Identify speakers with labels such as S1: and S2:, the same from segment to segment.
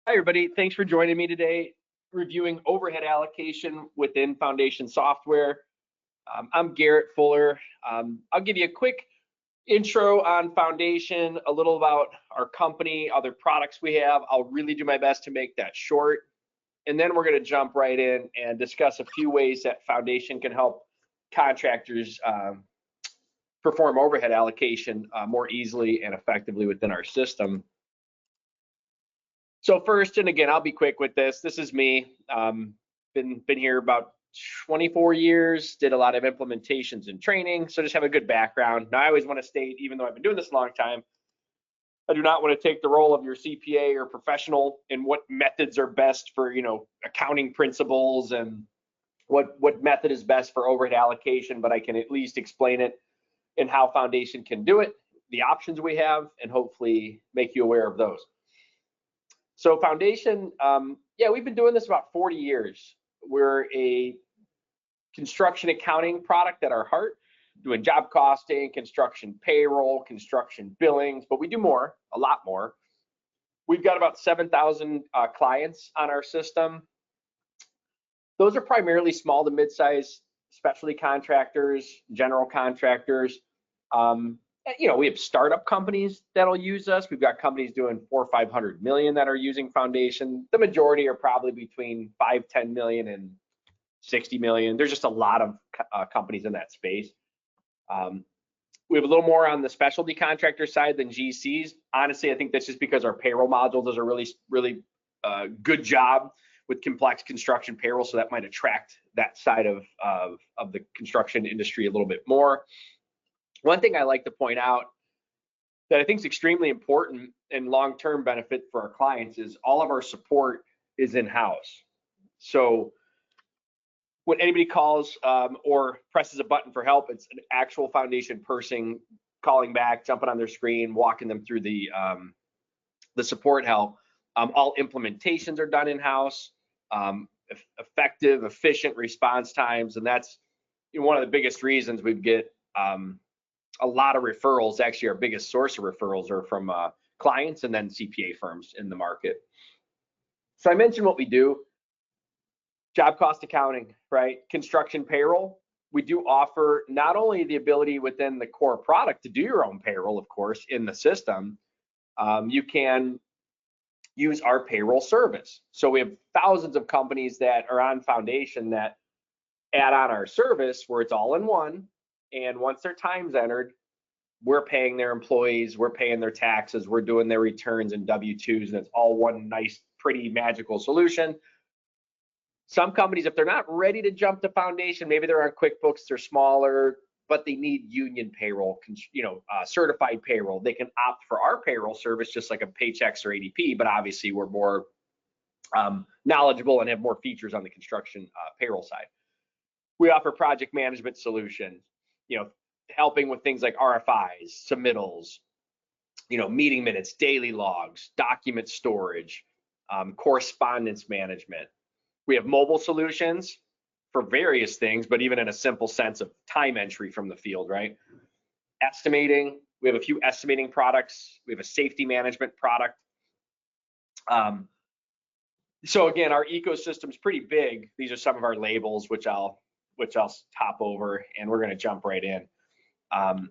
S1: Hi, everybody. Thanks for joining me today, reviewing overhead allocation within Foundation software. I'm Garrett Fuller. I'll give you a quick intro on Foundation, a little about our company, other products we have. I'll really do my best to make that short. And then we're going to jump right in and discuss a few ways that Foundation can help contractors perform overhead allocation more easily and effectively within our system. So first, and again, I'll be quick with this. This is me. Been here about 24 years. Did a lot of implementations and training, so just have a good background. Now, I always want to state, even though I've been doing this a long time, I do not want to take the role of your CPA or professional in what methods are best for accounting principles and what method is best for overhead allocation. But I can at least explain it and how Foundation can do it, the options we have, and hopefully make you aware of those. So Foundation, we've been doing this about 40 years. We're a construction accounting product at our heart, doing job costing, construction payroll, construction billings, but we do more, a lot more. We've got about 7,000 clients on our system. Those are primarily small to mid-size specialty contractors, general contractors. We have startup companies that'll use us. We've got companies doing 400 or 500 million that are using Foundation. The majority are probably between 5-10 million and 60 million. There's just a lot of companies in that space. We have a little more on the specialty contractor side than GCs. Honestly, I think that's just because our payroll module does a really good job with complex construction payroll, so that might attract that side of the construction industry a little bit more. One thing I like to point out that I think is extremely important and long-term benefit for our clients is all of our support is in-house. So when anybody calls or presses a button for help, it's an actual Foundation person calling back, jumping on their screen, walking them through the support help. All implementations are done in-house, effective, efficient response times, and that's one of the biggest reasons we get a lot of referrals. Actually, our biggest source of referrals are from clients and then CPA firms in the market. So I mentioned what we do. Job cost accounting, right? Construction payroll. We do offer not only the ability within the core product to do your own payroll, of course, in the system. You can use our payroll service. So we have thousands of companies that are on Foundation that add on our service where it's all in one. And once their time's entered, we're paying their employees, we're paying their taxes, we're doing their returns and W-2s, and it's all one nice, pretty magical solution. Some companies, if they're not ready to jump to Foundation, maybe they're on QuickBooks, they're smaller, but they need union payroll, certified payroll. They can opt for our payroll service, just like a Paychex or ADP, but obviously we're more knowledgeable and have more features on the construction payroll side. We offer project management solutions, helping with things like RFIs, submittals, meeting minutes, daily logs, document storage, correspondence management. We have mobile solutions for various things, but even in a simple sense of time entry from the field, right? Estimating, we have a few estimating products. We have a safety management product. So again, our ecosystem is pretty big. These are some of our labels, which I'll top over, and we're going to jump right in. And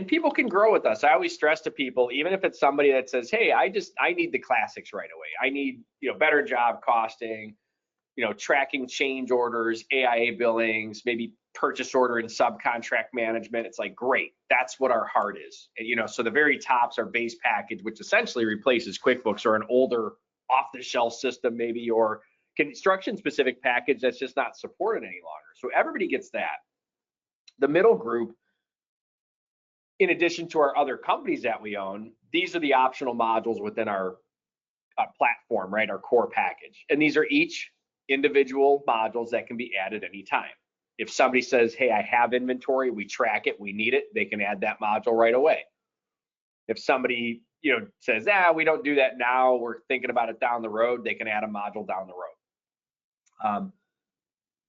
S1: people can grow with us. I always stress to people, even if it's somebody that says, hey, I need the classics right away. I need, better job costing, tracking change orders, AIA billings, maybe purchase order and subcontract management. It's like, great. That's what our heart is. And, so the very top's our base package, which essentially replaces QuickBooks or an older off-the-shelf system maybe, or construction specific package that's just not supported any longer. So everybody gets that. The middle group, in addition to our other companies that we own, these are the optional modules within our platform, right? Our core package. And these are each individual modules that can be added anytime. If somebody says, hey, I have inventory, we track it, we need it, they can add that module right away. If somebody says, we don't do that now, we're thinking about it down the road, they can add a module down the road.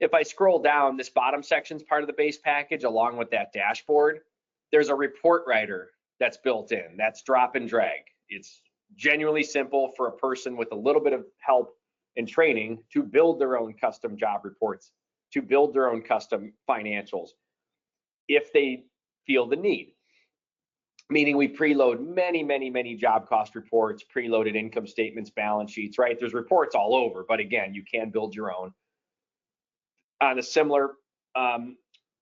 S1: If I scroll down, this bottom section is part of the base package along with that dashboard. There's a report writer that's built in. That's drop and drag. It's genuinely simple for a person with a little bit of help and training to build their own custom job reports, to build their own custom financials if they feel the need. Meaning we preload many job cost reports, preloaded income statements, balance sheets, right? There's reports all over, but again, you can build your own. On a similar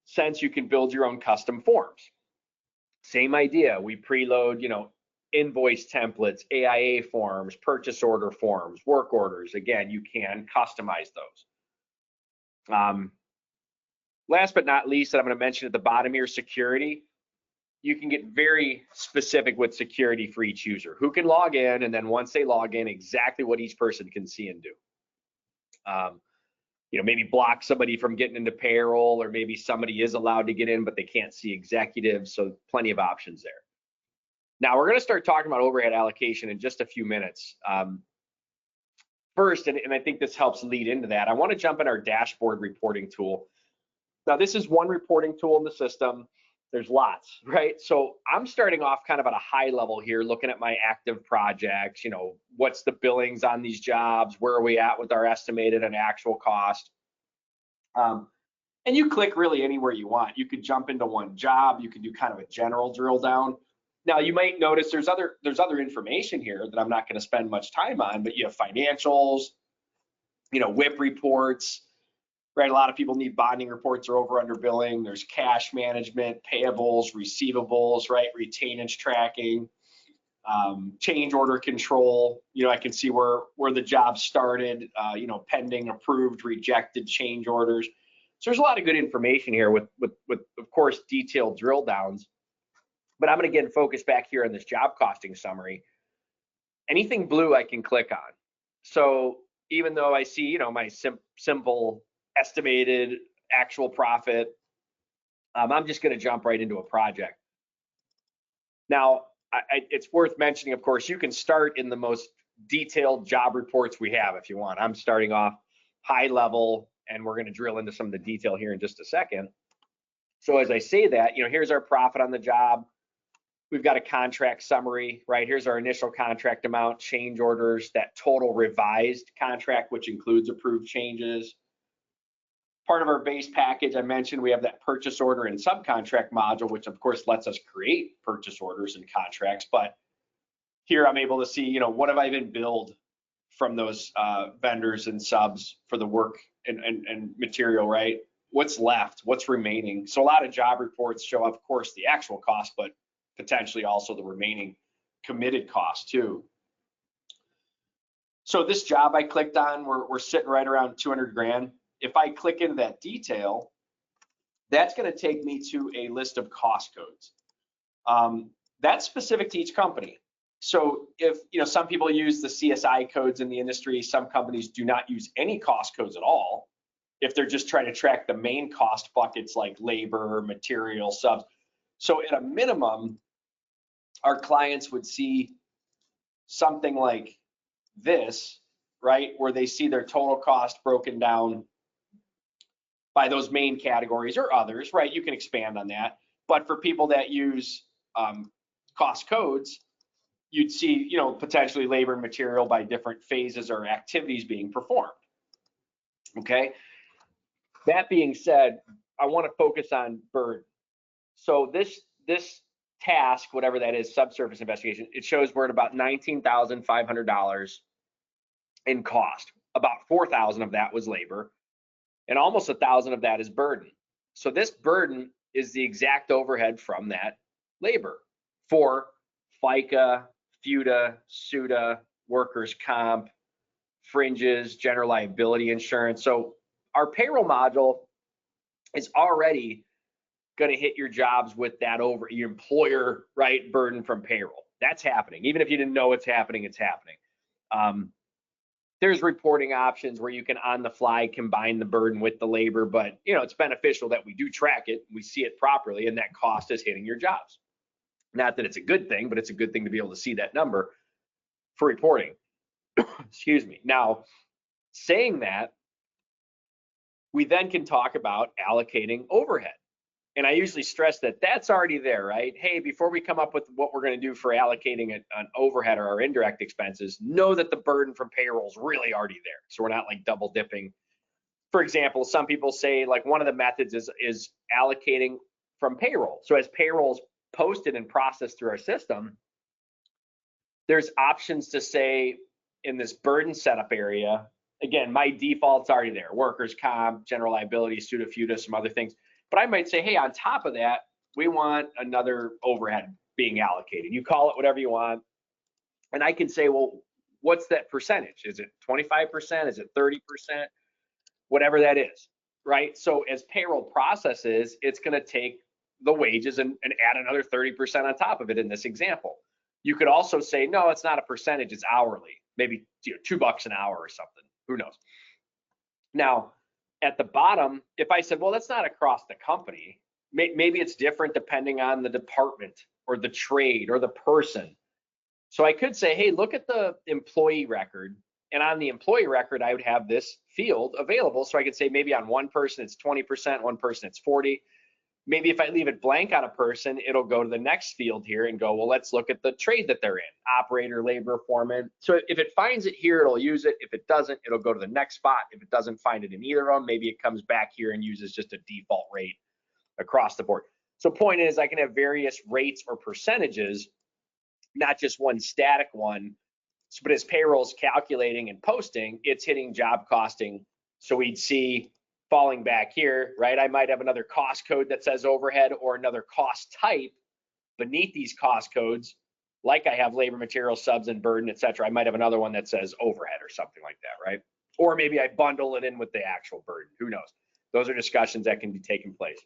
S1: sense, you can build your own custom forms. Same idea. We preload, invoice templates, AIA forms, purchase order forms, work orders. Again, you can customize those. Last but not least, that I'm going to mention at the bottom here, security. You can get very specific with security for each user. Who can log in, and then once they log in, exactly what each person can see and do. Maybe block somebody from getting into payroll, or maybe somebody is allowed to get in, but they can't see executives. So plenty of options there. Now we're going to start talking about overhead allocation in just a few minutes. First, and I think this helps lead into that, I want to jump in our dashboard reporting tool. Now this is one reporting tool in the system. There's lots, right? So I'm starting off kind of at a high level here, looking at my active projects, what's the billings on these jobs? Where are we at with our estimated and actual cost? And you click really anywhere you want. You could jump into one job. You could do kind of a general drill down. Now you might notice there's other information here that I'm not going to spend much time on, but you have financials, WIP reports, right? A lot of people need bonding reports or over under billing. There's cash management, payables, receivables, right? Retainage tracking, change order control. I can see where the job started, pending, approved, rejected change orders. So there's a lot of good information here with of course, detailed drill downs. But I'm going to again focus back here on this job costing summary. Anything blue I can click on. So even though I see, my simple estimated actual profit, I'm just going to jump right into a project. Now, it's worth mentioning, of course, you can start in the most detailed job reports we have if you want. I'm starting off high level, and we're going to drill into some of the detail here in just a second. So as I say that, here's our profit on the job. We've got a contract summary, right? Here's our initial contract amount, change orders, that total revised contract, which includes approved changes. Part of our base package, I mentioned we have that purchase order and subcontract module, which of course lets us create purchase orders and contracts. But here I'm able to see, what have I been billed from those vendors and subs for the work and material, right? What's left? What's remaining? So a lot of job reports show, of course, the actual cost, but potentially also the remaining committed cost too. So this job I clicked on, we're sitting right around 200 grand. If I click into that detail, that's going to take me to a list of cost codes. That's specific to each company. So if some people use the CSI codes in the industry, some companies do not use any cost codes at all. If they're just trying to track the main cost buckets like labor, material, subs. So at a minimum, our clients would see something like this, right? Where they see their total cost broken down by those main categories or others, right? You can expand on that. But for people that use cost codes, you'd see, potentially labor and material by different phases or activities being performed. Okay. That being said, I want to focus on burden. So this task, whatever that is, subsurface investigation, it shows we're at about $19,500 in cost. About 4,000 of that was labor, and almost 1,000 of that is burden. So this burden is the exact overhead from that labor for FICA, FUTA, SUTA, workers' comp, fringes, general liability insurance. So our payroll module is already going to hit your jobs with that over your employer, right, burden from payroll. That's happening. Even if you didn't know it's happening, it's happening. There's reporting options where you can on the fly combine the burden with the labor, but it's beneficial that we do track it, we see it properly, and that cost is hitting your jobs. Not that it's a good thing, but it's a good thing to be able to see that number for reporting. Excuse me. Now, saying that, we then can talk about allocating overhead. And I usually stress that that's already there, right? Hey, before we come up with what we're going to do for allocating an overhead or our indirect expenses, know that the burden from payroll is really already there. So we're not like double dipping. For example, some people say like one of the methods is allocating from payroll. So as payroll's posted and processed through our system, there's options to say in this burden setup area, again, my default's already there, workers' comp, general liability, pseudo futa, some other things. But I might say, hey, on top of that, we want another overhead being allocated. You call it whatever you want. And I can say, well, what's that percentage? Is it 25%? Is it 30%? Whatever that is, right? So as payroll processes, it's going to take the wages and add another 30% on top of it in this example. You could also say, no, it's not a percentage, it's hourly, maybe $2 an hour or something, who knows. Now, at the bottom, if I said, well, that's not across the company, maybe it's different depending on the department or the trade or the person. So I could say, hey, look at the employee record. And on the employee record, I would have this field available. So I could say maybe on one person, it's 20%, one person, it's 40. Maybe if I leave it blank on a person, it'll go to the next field here and go, well, let's look at the trade that they're in, operator, labor, foreman. So if it finds it here, it'll use it. If it doesn't, it'll go to the next spot. If it doesn't find it in either of them, maybe it comes back here and uses just a default rate across the board. So point is, I can have various rates or percentages, not just one static one. But as payroll's calculating and posting, it's hitting job costing. So we'd see falling back here, right? I might have another cost code that says overhead or another cost type beneath these cost codes, like I have labor, material, subs, and burden, et cetera. I might have another one that says overhead or something like that, right? Or maybe I bundle it in with the actual burden. Who knows? Those are discussions that can be taking place.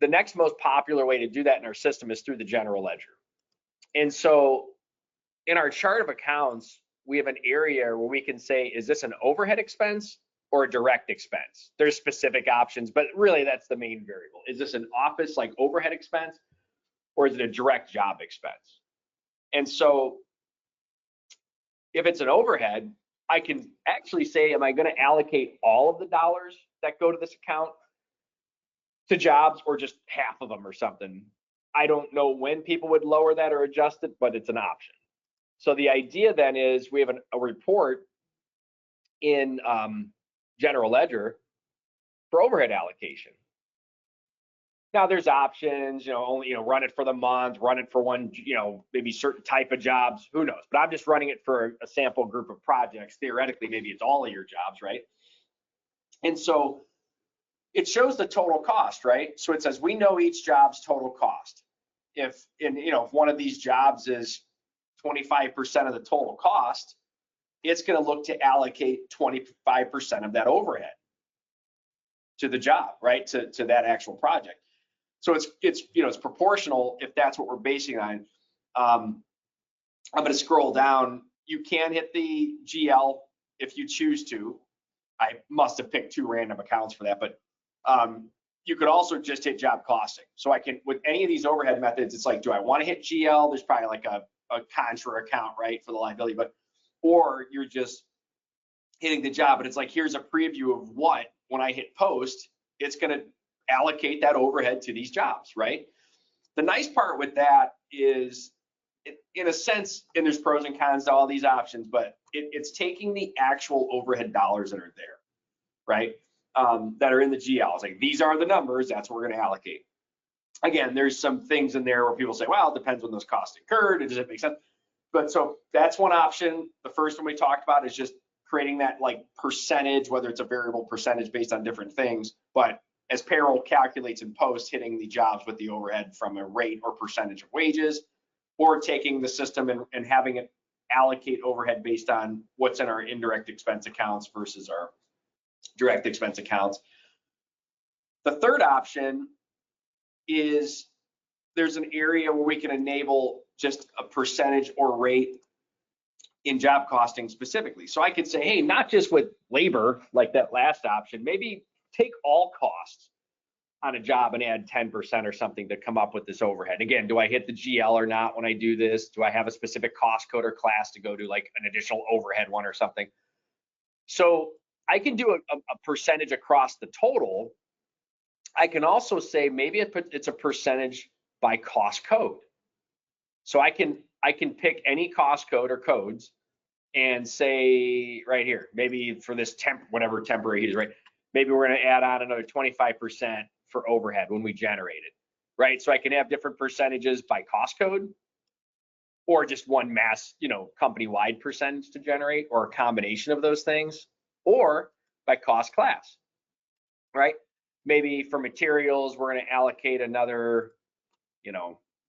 S1: The next most popular way to do that in our system is through the general ledger. And so in our chart of accounts, we have an area where we can say, is this an overhead expense or a direct expense? There's specific options, but really that's the main variable. Is this an office like overhead expense or is it a direct job expense? And so if it's an overhead, I can actually say, am I going to allocate all of the dollars that go to this account to jobs or just half of them or something? I don't know when people would lower that or adjust it, but it's an option. So the idea then is we have a report in general ledger for overhead allocation. Now there's options, only, run it for the month, run it for one, maybe certain type of jobs, who knows? But I'm just running it for a sample group of projects. Theoretically, maybe it's all of your jobs, right? And so it shows the total cost, right? So it says we know each job's total cost. If one of these jobs is 25% of the total cost, it's going to look to allocate 25% of that overhead to the job, right? To that actual project. So it's proportional if that's what we're basing on. I'm going to scroll down. You can hit the GL if you choose to. I must have picked two random accounts for that, but you could also just hit job costing. So I can, with any of these overhead methods, it's like, do I want to hit GL? There's probably like a contra account, right, for the liability, or you're just hitting the job, but it's like, here's a preview of what, when I hit post, it's going to allocate that overhead to these jobs, right? The nice part with that is, in a sense, and there's pros and cons to all these options, but it's taking the actual overhead dollars that are there, right, that are in the GL. It's like, these are the numbers, that's what we're going to allocate. Again, there's some things in there where people say, well, it depends when those costs incurred. Does it make sense? But so that's one option. The first one we talked about is just creating that like percentage, whether it's a variable percentage based on different things. But as payroll calculates in post, hitting the jobs with the overhead from a rate or percentage of wages, or taking the system and having it allocate overhead based on what's in our indirect expense accounts versus our direct expense accounts. The third option is there's an area where we can enable just a percentage or rate in job costing specifically. So I could say, hey, not just with labor, like that last option, maybe take all costs on a job and add 10% or something to come up with this overhead. Again, do I hit the GL or not when I do this? Do I have a specific cost code or class to go to, like an additional overhead one or something? So I can do a percentage across the total. I can also say maybe it's a percentage by cost code. So I can pick any cost code or codes and say right here, maybe for this whatever temporary heat is, right? Maybe we're going to add on another 25% for overhead when we generate it, right? So I can have different percentages by cost code, or just one mass, company-wide percentage to generate, or a combination of those things, or by cost class, right? Maybe for materials, we're going to allocate another,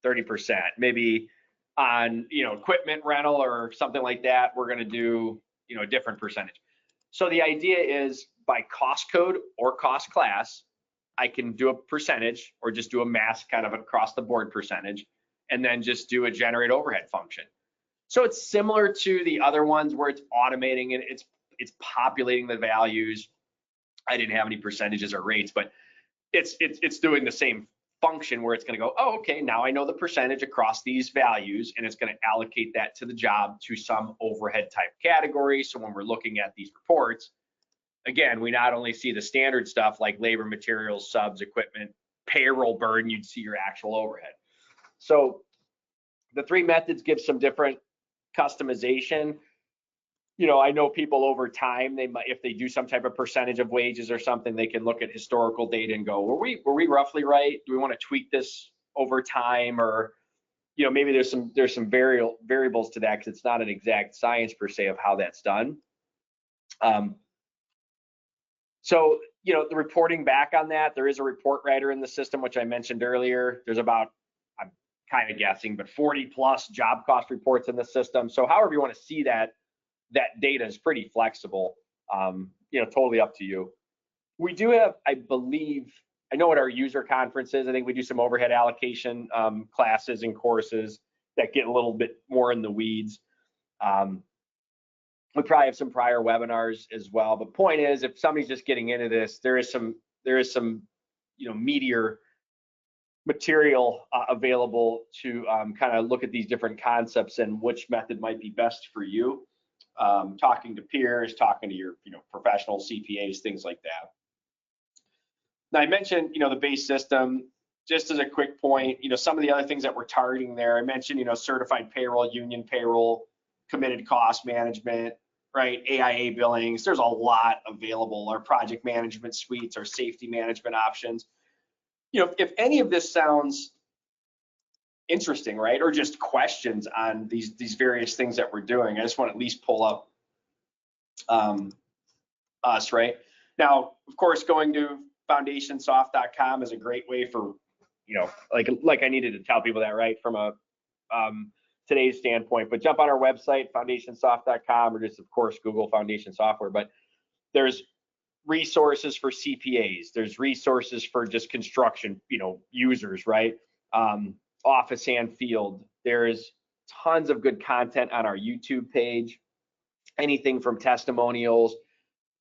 S1: 30%. Maybe on, equipment rental or something like that, we're going to do, a different percentage. So the idea is by cost code or cost class, I can do a percentage or just do a mass kind of across the board percentage, and then just do a generate overhead function. So it's similar to the other ones where it's automating it, it's populating the values. I didn't have any percentages or rates, but it's doing the same function where it's going to go, oh, okay, now I know the percentage across these values, and it's going to allocate that to the job to some overhead type category. So when we're looking at these reports, again, we not only see the standard stuff like labor, materials, subs, equipment, payroll burden, you'd see your actual overhead. So the three methods give some different customization. I know people over time, they might, if they do some type of percentage of wages or something, they can look at historical data and go, were we roughly right? Do we want to tweak this over time? Or, maybe there's some variables to that, because it's not an exact science per se of how that's done. So, the reporting back on that, there is a report writer in the system, which I mentioned earlier. There's about, I'm kind of guessing, but 40 plus job cost reports in the system. So however you want to see that data is pretty flexible, totally up to you. We do have, I believe, I know at our user conferences, I think we do some overhead allocation classes and courses that get a little bit more in the weeds. We probably have some prior webinars as well. But point is, if somebody's just getting into this, there is some meatier material available to kind of look at these different concepts and which method might be best for you. Talking to peers, talking to your professional CPAs, things like that. Now I mentioned the base system. Just as a quick point, some of the other things that we're targeting there, I mentioned certified payroll, union payroll, committed cost management, right? AIA billings. There's a lot available. Our project management suites, our safety management options. If any of this sounds interesting, right, or just questions on these various things that we're doing, I just want to at least pull up us, right? Now, of course, going to foundationsoft.com is a great way for, like I needed to tell people that, right, from a today's standpoint. But jump on our website, foundationsoft.com, or just, of course, Google Foundation Software. But there's resources for CPAs. There's resources for just construction, users, right? Office and field. There's tons of good content on our YouTube page. Anything from testimonials,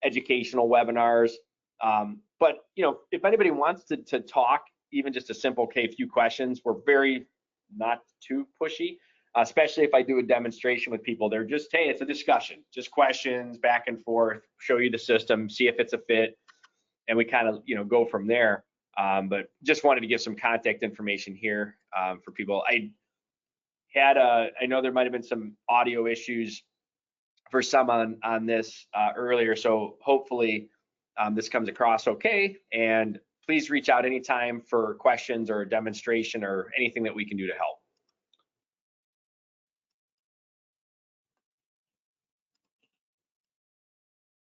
S1: educational webinars. But if anybody wants to talk, even just a simple few questions, we're very not too pushy. Especially if I do a demonstration with people, they're just, hey, it's a discussion, just questions back and forth, show you the system, see if it's a fit, and we kind of go from there. But just wanted to give some contact information here for people. I know there might have been some audio issues for some on this earlier, so hopefully this comes across okay. And please reach out anytime for questions or a demonstration or anything that we can do to help.